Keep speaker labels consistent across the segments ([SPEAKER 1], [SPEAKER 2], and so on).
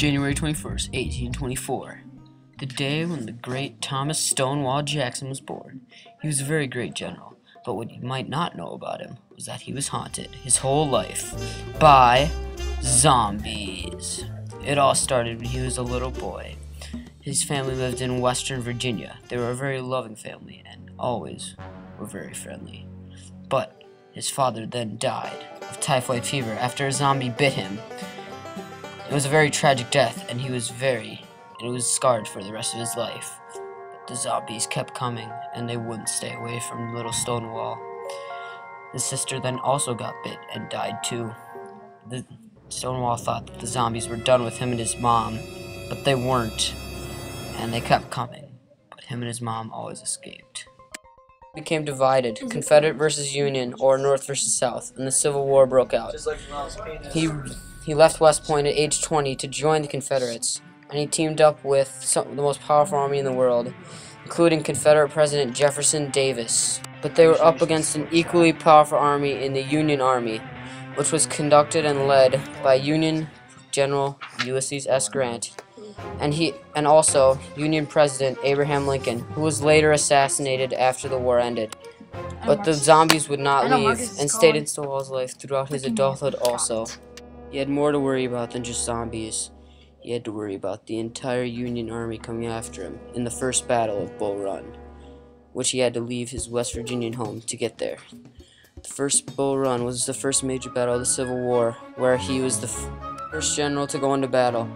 [SPEAKER 1] January 21st, 1824, the day when the great Thomas Stonewall Jackson was born. He was a very great general, but what you might not know about him was that he was haunted his whole life by zombies. It all started when he was a little boy. His family lived in Western Virginia. They were a very loving family and always were very friendly. But his father then died of typhoid fever after a zombie bit him. It was a very tragic death, and he was scarred for the rest of his life. But the zombies kept coming, and they wouldn't stay away from little Stonewall. His sister then also got bit and died too. Stonewall thought that the zombies were done with him and his mom, but they weren't, and they kept coming. But him and his mom always escaped. Became divided, Confederate versus Union, or North versus South, and the Civil War broke out. He left West Point at age 20 to join the Confederates, and he teamed up with the most powerful army in the world, including Confederate President Jefferson Davis. But they were up against an equally powerful army in the Union Army, which was conducted and led by Union General Ulysses S. Grant, and also Union President Abraham Lincoln, who was later assassinated after the war ended. But the zombies would not leave and stayed in Stonewall's life throughout his adulthood also. He had more to worry about than just zombies. He had to worry about the entire Union Army coming after him in the first battle of Bull Run, which he had to leave his West Virginian home to get there. The first Bull Run was the first major battle of the Civil War, where he was the first general to go into battle.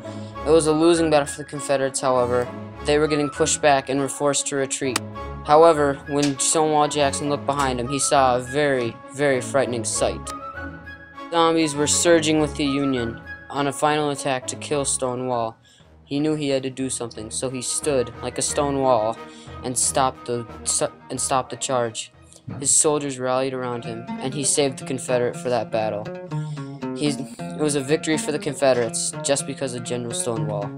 [SPEAKER 1] It was a losing battle for the Confederates, however. They were getting pushed back and were forced to retreat. However, when Stonewall Jackson looked behind him, he saw a very, very frightening sight. Zombies were surging with the Union on a final attack to kill Stonewall. He knew he had to do something, so he stood like a stone wall and stopped the charge. His soldiers rallied around him, and he saved the Confederate for that battle. It was a victory for the Confederates just because of General Stonewall,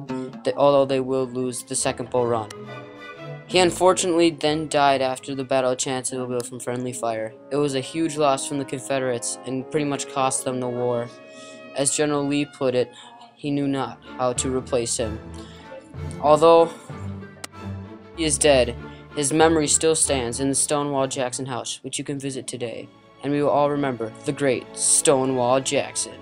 [SPEAKER 1] although they will lose the second Bull Run. He unfortunately then died after the Battle of Chancellorsville from friendly fire. It was a huge loss from the Confederates and pretty much cost them the war. As General Lee put it, he knew not how to replace him. Although he is dead, his memory still stands in the Stonewall Jackson House, which you can visit today, and we will all remember the great Stonewall Jackson.